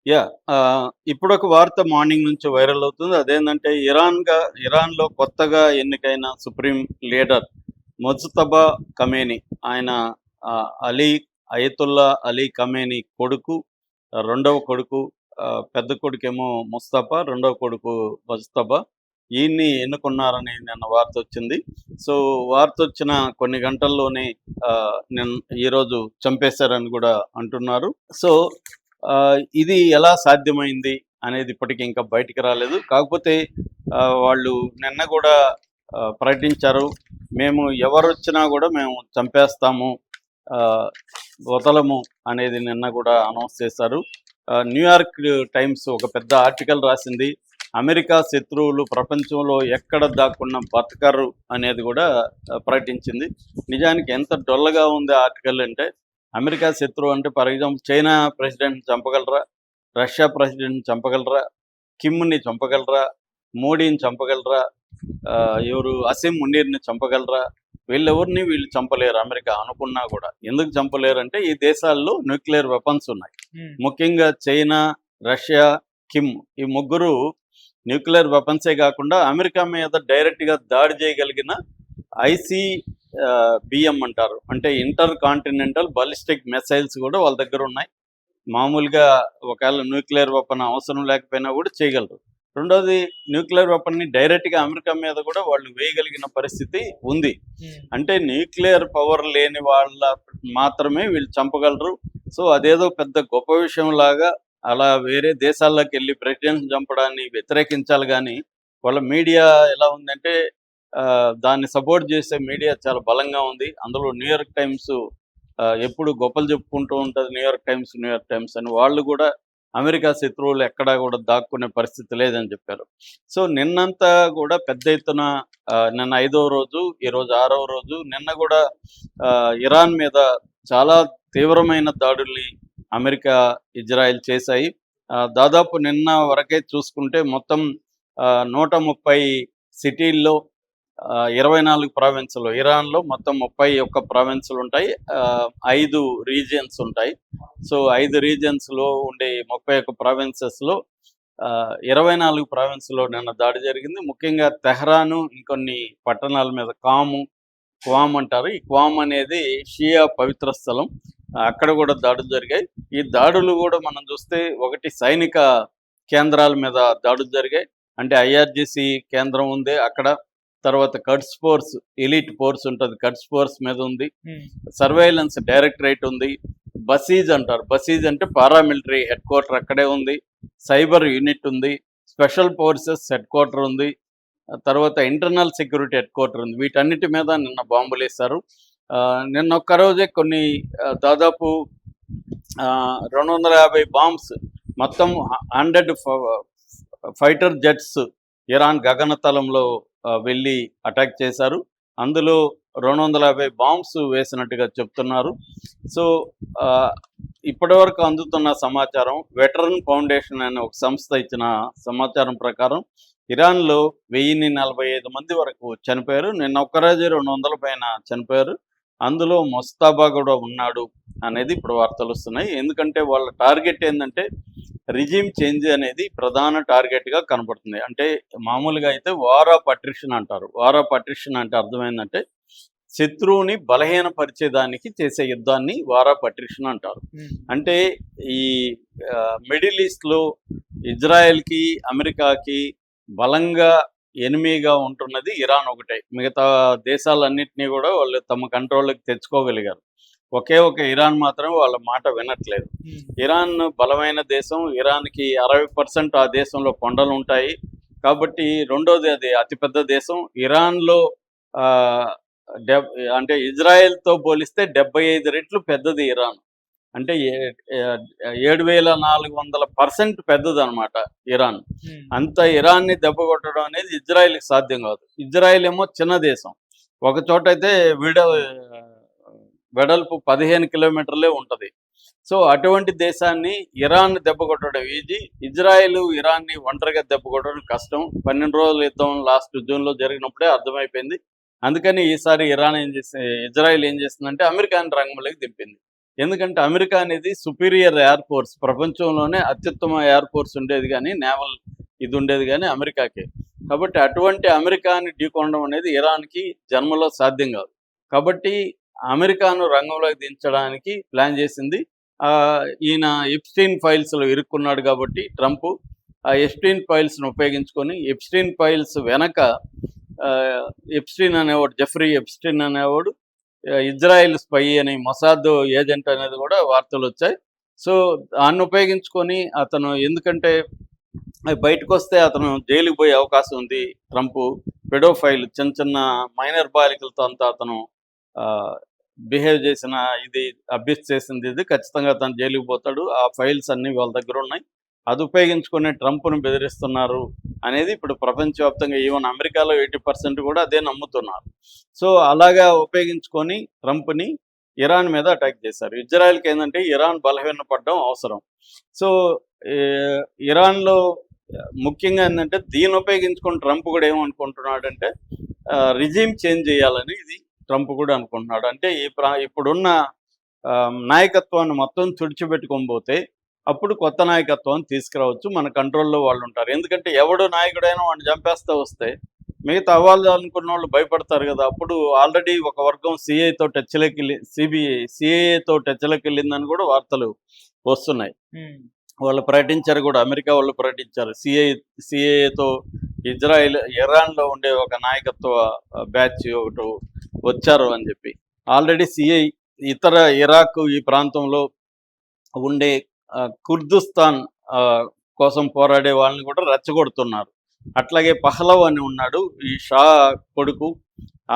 Yeah! ఇప్పుడొక వార్త morning నుంచి వైరల్ అవుతుంది. అదేందంటే ఇరాన్‌లో కొత్తగా ఎన్నికైన సుప్రీం లీడర్ ముజ్తబా ఖమేని ఆయన అలీ అయతుల్లా అలీ ఖమేని కొడుకు, రెండవ కొడుకు పెద్ద కొడుకేమో ముస్తఫా, రెండవ కొడుకు ముజ్తబా. ఈయన్ని ఎన్నుకున్నారని నిన్న వార్తొచ్చింది. సో, వార్తొచ్చిన కొన్ని గంటల్లోనే ఈరోజు చంపేశారని గూడా అంటున్నారు. సో, ఇది ఎలా సాధ్యమైంది అనేది ఇప్పటికి ఇంకా బయటికి రాలేదు. కాకపోతే వాళ్ళు నిన్న గూడా ప్రకటించారు. మేము ఎవరొచ్చినా గూడా మేము చంపేస్తాము. ఆహ్, వదలము అనేది నిన్న గూడా అనౌన్స్ చేశారు. న్యూయార్క్ టైమ్స్ ఒక పెద్ద ఆర్టికల్ రాసింది. అమెరికా శత్రువులు ప్రపంచంలో ఎక్కడ దాక్కున్నా బతకరు అనేది గూడా ప్రకటించింది. నిజానికి ఎంత డొల్లగా ఉంది ఆ ఆర్టికల్ అంటే, అమెరికా శత్రువు అంటే ఫర్ ఎగ్జాంపుల్ చైనా ప్రెసిడెంట్‌ని చంపగలరా? రష్యా ప్రెసిడెంట్‌ని చంపగలరా? కిమ్‌ని చంపగలరా? మోడీని చంపగలరా? ఎవరు అసీం మునీర్‌ని చంపగలరా? వీళ్ళు చంపలేరు అమెరికా అనుకున్నా గూడా. ఎందుకు చంపలేరంటే ఈ దేశాల్లో న్యూక్లియర్ వెపన్స్ ఉన్నాయి. హ్మ్. ముఖ్యంగా చైనా, రష్యా, కిమ్ ఈ ముగ్గురు న్యూక్లియర్ వెపన్సే గాకుండా అమెరికా మీద డైరెక్ట్‌గా దాడి చేయగలిగిన ఐసీ బిఎం అంటారు. అంటే ఇంటర్ కాంటినెంటల్ బాలిస్టిక్ మిసైల్స్ గూడా వాళ్ళ దగ్గరున్నాయి. మామూలుగా ఒకవేళ న్యూక్లియర్ వెపన్ అవసరం లేకపోయినా కూడా చేయగలరు. రెండోది న్యూక్లియర్ వెపన్‌ని డైరెక్ట్‌గా అమెరికా మీద కూడా వాళ్ళు వేయగలిగిన పరిస్థితి ఉంది. హ్మ్. అంటే న్యూక్లియర్ పవర్ లేని వాళ్ళ మాత్రమే వీళ్ళు చంపగలరు. సో, అదేదో పెద్ద గొప్ప విషయంలాగా అలా వేరే దేశాల్లోకెళ్ళి ప్రెసిడెంట్‌ని చంపడాన్ని వ్యతిరేకించాలి గానీ, వాళ్ళ మీడియా ఎలా ఉందంటే దాన్ని సపోర్ట్ చేసే మీడియా చాలా బలంగా ఉంది. అందులో న్యూయార్క్ టైమ్స్ ఎప్పుడు గొప్పలు చెప్పుకుంటూ ఉంటది న్యూయార్క్ టైమ్స్ అని. వాళ్ళు గూడా అమెరికా శత్రువులు ఎక్కడా గూడా దాక్కునే పరిస్థితి లేదని చెప్పారు. సో, నిన్నంతా గూడా పెద్ద ఎత్తున నిన్న ఐదవ రోజు, ఈరోజు ఆరవ రోజు. నిన్న గూడా ఇరాన్ మీద చాలా తీవ్రమైన దాడుల్ని అమెరికా, ఇజ్రాయెల్ చేశాయి. దాదాపు నిన్న వరకే చూసుకుంటే మొత్తం 130 సిటీల్లో 24 ప్రావిన్స్‌లో ఇరాన్‌లో మొత్తం 31 ప్రావిన్స్‌లుంటాయి. 5 రీజియన్స్ ఉంటాయి. సో, 5 రీజియన్స్‌లో ఉండే 31 ప్రావిన్సెస్‌లో 24 ప్రావిన్స్‌లో నిన్న దాడి జరిగింది. ముఖ్యంగా తెహ్రాను, ఇంకొన్ని పట్టణాల మీద క్వామ్ అంటారు. ఈ క్వామ్ అనేది షియా పవిత్ర స్థలం. అక్కడ గూడా దాడులు జరిగాయి. ఈ దాడులు గూడా మనం చూస్తే ఒకటి సైనిక కేంద్రాల మీద దాడులు జరిగాయి. అంటే ఐఆర్‌జీసీ కేంద్రం ఉంది అక్కడ. తర్వాత కడ్స్ ఫోర్స్, ఎలీట్ ఫోర్స్ ఉంటది. కడ్స్ ఫోర్స్ మీద ఉంది. హ్మ్. సర్వేలెన్స్ డైరెక్టరేట్ ఉంది. బసీజ్ అంటారు. బసీజ్ అంటే పారామిలిటరీ హెడ్ క్వార్టర్ అక్కడే ఉంది. సైబర్ యూనిట్ ఉంది. స్పెషల్ ఫోర్సెస్ హెడ్ క్వార్టర్ ఉంది. తర్వాత ఇంటర్నల్ సెక్యూరిటీ హెడ్ క్వార్టర్ ఉంది. వీటన్నిటి మీద నిన్న బాంబులేశారు. నిన్న ఒక్క రోజే కొన్ని దాదాపు 250 బాంబ్స్ మొత్తం 100 ఫైటర్ జెట్స్ ఇరాన్ గగనతలంలో వెళ్ళి అటాక్ చేశారు. అందులో 250 బాంబ్స్ వేసినట్టుగా చెప్తున్నారు. సో, ఆహ్, ఇప్పటివరకు అందుతున్న సమాచారం వెటరన్ ఫౌండేషన్ అనే ఒక సంస్థ ఇచ్చిన సమాచారం ప్రకారం ఇరాన్‌లో 1045 మంది వరకు చనిపోయారు. నిన్న ఒక్కరోజే 200 పైన చనిపోయారు. అందులో మొస్తాబా గూడా ఉన్నాడు అనేది ఇప్పుడు వార్తలొస్తున్నాయి. ఎందుకంటే వాళ్ళ టార్గెట్ ఏందంటే రిజిమ్ చేంజ్ అనేది ప్రధాన టార్గెట్‌గా కనపడుతుంది. అంటే మామూలుగా అయితే వార్ ఆఫ్ అట్రిషన్ అంటారు. వార్ ఆఫ్ అట్రిషన్ అంటే అర్థమైందంటే శత్రువుని బలహీనపరిచేదానికి చేసే యుద్ధాన్ని వార్ ఆఫ్ అట్రిషన్ అంటారు. హ్మ్. అంటే ఈ మిడిల్ ఈస్ట్‌లో ఇజ్రాయెల్‌కి, అమెరికాకి బలంగా ఎనిమీగా ఉంటున్నది ఇరాన్ ఒకటే. మిగతా దేశాలన్నిటిని గూడా వాళ్ళు తమ కంట్రోల్‌లోకి తెచ్చుకోగలిగారు. ఒకే ఒక ఇరాన్ మాత్రమే వాళ్ళ మాట వినట్లేదు. హ్మ్. ఇరాన్ బలమైన దేశం. ఇరాన్‌కి 60% ఆ దేశంలో కొండలుంటాయి. కాబట్టి రెండోది అది అతిపెద్ద దేశం. ఇరాన్‌లో ఆహ్, డెబ్ అంటే ఇజ్రాయెల్‌తో పోలిస్తే 75 రెట్లు పెద్దది ఇరాన్. అంటే 7400% పెద్దదనమాట ఇరాన్. హ్మ్. అంత ఇరాన్‌ని దెబ్బకొట్టడం అనేది ఇజ్రాయెల్‌కి సాధ్యం కాదు. ఇజ్రాయెల్ ఏమో చిన్న దేశం. ఒక చోటైతే వెడల్పు 15 కిలోమీటర్లే ఉంటది. సో, అటువంటి దేశాన్ని ఇరాన్ దెబ్బకొట్టడం ఈజీ. ఇరాన్‌ని ఒంటరిగా దెబ్బకొట్టడం కష్టం. 12 రోజుల యుద్ధం లాస్ట్ జూన్‌లో జరిగినప్పుడే అర్థమైపోయింది. అందుకని ఈసారి ఇజ్రాయెల్ ఏం చేసిందంటే అమెరికాని రంగంలోకి దింపింది. ఎందుకంటే అమెరికా అనేది సుపీరియర్ ఎయిర్ ఫోర్స్, ప్రపంచంలోనే అత్యుత్తమ ఎయిర్ ఫోర్స్ ఉండేది కానీ నేవల్ ఇది ఉండేది కానీ అమెరికాకే. కాబట్టి అటువంటి అమెరికాని ఢీకొనడం అనేది ఇరాన్‌కి జన్మలో సాధ్యం కాదు. కాబట్టి అమెరికాను రంగంలోకి దించడానికి ప్లాన్ చేసింది. ఈయన ఎప్‌స్టీన్ ఫైల్స్‌లో ఇరుక్కున్నాడు కాబట్టి ట్రంప్ ఆ ఎప్‌స్టీన్ ఫైల్స్‌ను ఉపయోగించుకొని ఎప్‌స్టీన్ ఫైల్స్ వెనక ఎప్‌స్టీన్ అనేవాడు, జెఫ్రీ ఎప్‌స్టీన్ అనేవాడు ఇజ్రాయెల్ స్పై అని మొసాద్ ఏజెంట్ అనేది కూడా వార్తలు వచ్చాయి. సో దాన్ని ఉపయోగించుకొని అతను, ఎందుకంటే అవి బయటకొస్తే అతను జైలుకి పోయే అవకాశం ఉంది. ట్రంప్ పెడోఫైల్, చిన్న చిన్న మైనర్ బాలికలతో అంతా అతను బిహేవ్ చేసిన ఇది, అబ్యూస్ చేసింది ఇది, ఖచ్చితంగా అతను జైలుకి పోతాడు. ఆ ఫైల్స్ అన్నీ వాళ్ళ దగ్గర ఉన్నాయి. అది ఉపయోగించుకొని ట్రంప్ను బెదిరిస్తున్నారు అనేది ఇప్పుడు ప్రపంచవ్యాప్తంగా, ఈవెన్ అమెరికాలో 80% కూడా అదే నమ్ముతున్నారు. సో అలాగా ఉపయోగించుకొని ట్రంప్ని ఇరాన్ మీద అటాక్ చేశారు. ఇజ్రాయెల్కి ఏంటంటే ఇరాన్ బలహీనపడడం అవసరం. సో ఇరాన్లో ముఖ్యంగా ఏంటంటే దీన్ని ఉపయోగించుకొని ట్రంప్ కూడా ఏమనుకుంటున్నాడంటే రిజీమ్ చేంజ్ చేయాలని ఇది ట్రంప్ కూడా అనుకుంటున్నాడు. అంటే ఇప్పుడున్న నాయకత్వాన్ని మొత్తం తుడిచిపెట్టుకొని పోతే అప్పుడు కొత్త నాయకత్వాన్ని తీసుకురావచ్చు, మన కంట్రోల్లో వాళ్ళు ఉంటారు. ఎందుకంటే ఎవడు నాయకుడైనా వాడిని చంపేస్తూ వస్తే మిగతా అవ్వాలి అనుకున్న వాళ్ళు భయపడతారు కదా. అప్పుడు ఆల్రెడీ ఒక వర్గం సిఐతో టచ్లోకి వెళ్ళి సిఐఏతో టచ్లోకి వెళ్ళిందని కూడా వార్తలు వస్తున్నాయి. వాళ్ళు ప్రకటించారు కూడా, అమెరికా వాళ్ళు ప్రకటించారు సిఐఏతో ఇరాన్లో ఉండే ఒక నాయకత్వ బ్యాచ్ ఒకటి వచ్చారు అని చెప్పి. ఆల్రెడీ ఇతర ఇరాక్ ఈ ప్రాంతంలో ఉండే కుర్దుస్తాన్ కోసం పోరాడే వాళ్ళని కూడా రెచ్చగొడుతున్నారు. అట్లాగే పహలవ్ అని ఉన్నాడు, ఈ షా కొడుకు,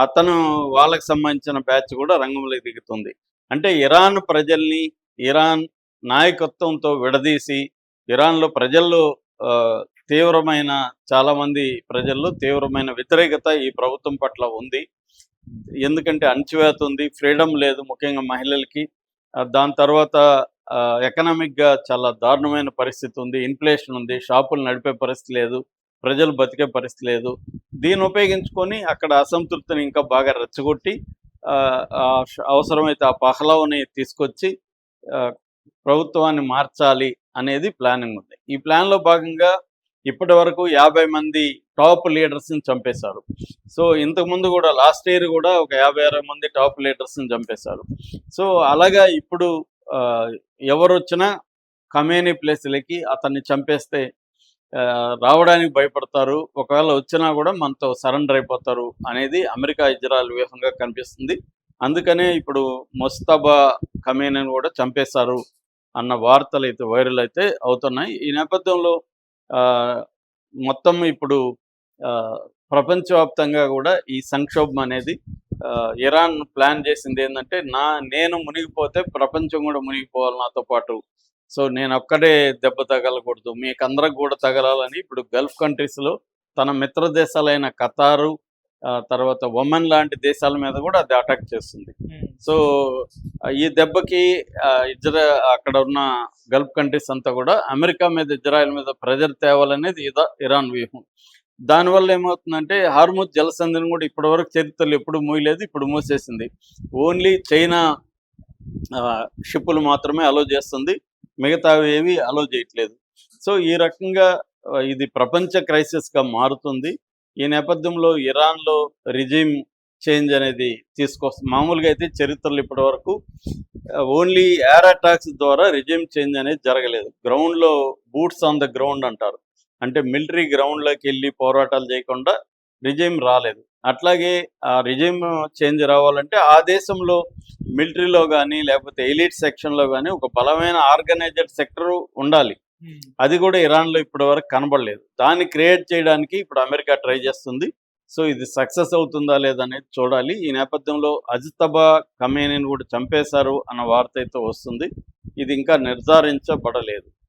అతను వాళ్ళకి సంబంధించిన బ్యాచ్ కూడా రంగంలోకి దిగుతుంది. అంటే ఇరాన్ ప్రజల్ని ఇరాన్ నాయకత్వంతో విడదీసి, ఇరాన్లో ప్రజల్లో తీవ్రమైన, చాలామంది ప్రజల్లో తీవ్రమైన వ్యతిరేకత ఈ ప్రభుత్వం పట్ల ఉంది. ఎందుకంటే అణచివేత ఉంది, ఫ్రీడమ్ లేదు, ముఖ్యంగా మహిళలకి. దాని తర్వాత ఎకనామిక్గా చాలా దారుణమైన పరిస్థితి ఉంది, ఇన్ఫ్లేషన్ ఉంది, షాపులు నడిపే పరిస్థితి లేదు, ప్రజలు బతికే పరిస్థితి లేదు. దీన్ని ఉపయోగించుకొని అక్కడ అసంతృప్తిని ఇంకా బాగా రెచ్చగొట్టి అవసరమైతే ఆ పహలవని తీసుకొచ్చి ప్రభుత్వాన్ని మార్చాలి అనేది ప్లానింగ్ ఉంది. ఈ ప్లాన్లో భాగంగా ఇప్పటి వరకు 50 మంది టాప్ లీడర్స్ని చంపేశారు. సో ఇంతకుముందు కూడా లాస్ట్ ఇయర్ కూడా ఒక 50-60 మంది టాప్ లీడర్స్ని చంపేశారు. సో అలాగా ఇప్పుడు ఎవరు వచ్చినా ఖమేనీ ప్లేస్లకి అతన్ని చంపేస్తే రావడానికి భయపడతారు, ఒకవేళ వచ్చినా కూడా మనతో సరెండర్ అయిపోతారు అనేది అమెరికా ఇజ్రాయెల్ వ్యూహంగా కనిపిస్తుంది. అందుకనే ఇప్పుడు ముస్తబా ఖమేనీని కూడా చంపేశారు అన్న వార్తలు అయితే వైరల్ అయితే అవుతున్నాయి. ఈ నేపథ్యంలో మొత్తం ఇప్పుడు ప్రపంచవ్యాప్తంగా కూడా ఈ సంక్షోభం అనేది, ఇరాన్ ప్లాన్ చేసింది ఏంటంటే నేను మునిగిపోతే ప్రపంచం కూడా మునిగిపోవాలి నాతో పాటు. సో నేను ఒక్కడే దెబ్బ తగలకూడదు, మీకు అందరికి కూడా తగలాలని ఇప్పుడు గల్ఫ్ కంట్రీస్లో తన మిత్ర దేశాలైన ఖతారు, తర్వాత ఒమన్ లాంటి దేశాల మీద కూడా అది అటాక్ చేస్తుంది. సో ఈ దెబ్బకి అక్కడ ఉన్న గల్ఫ్ కంట్రీస్ అంతా కూడా అమెరికా మీద, ఇజ్రాయెల్ మీద ప్రెజర్ తేవాలనేది ఇరాన్ వ్యూహం. దానివల్ల ఏమవుతుందంటే హార్ముజ్ జలసంధిని కూడా ఇప్పటివరకు చరిత్రలో ఎప్పుడు మూయలేదు, ఇప్పుడు మూసేసింది. ఓన్లీ చైనా షిప్పులు మాత్రమే అలో చేస్తుంది, మిగతావి ఏవి అలో చేయట్లేదు. సో ఈ రకంగా ఇది ప్రపంచ క్రైసిస్గా మారుతుంది. ఈ నేపథ్యంలో ఇరాన్లో రిజిమ్ చేంజ్ అనేది తీసుకొస్తుంది. మామూలుగా అయితే చరిత్రలో ఇప్పటి వరకు ఓన్లీ ఎయిర్ అటాక్స్ ద్వారా రిజిమ్ చేంజ్ అనేది జరగలేదు. గ్రౌండ్లో బూట్స్ ఆన్ ద గ్రౌండ్ అంటారు, అంటే మిలిటరీ గ్రౌండ్లోకి వెళ్ళి పోరాటాలు చేయకుండా రిజిమ్ రాలేదు. అట్లాగే ఆ రిజిమ్ చేంజ్ రావాలంటే ఆ దేశంలో మిలిటరీలో కానీ లేకపోతే ఎలీట్ సెక్షన్లో కానీ ఒక బలమైన ఆర్గనైజ్డ్ సెక్టర్ ఉండాలి. అది కూడా ఇరాన్లో ఇప్పటి వరకు కనబడలేదు. దాన్ని క్రియేట్ చేయడానికి ఇప్పుడు అమెరికా ట్రై చేస్తుంది. సో ఇది సక్సెస్ అవుతుందా లేదనేది చూడాలి. ఈ నేపథ్యంలో అజితబా ఖమేనీని కూడా చంపేశారు అన్న వార్త అయితే వస్తుంది. ఇది ఇంకా నిర్ధారించబడలేదు.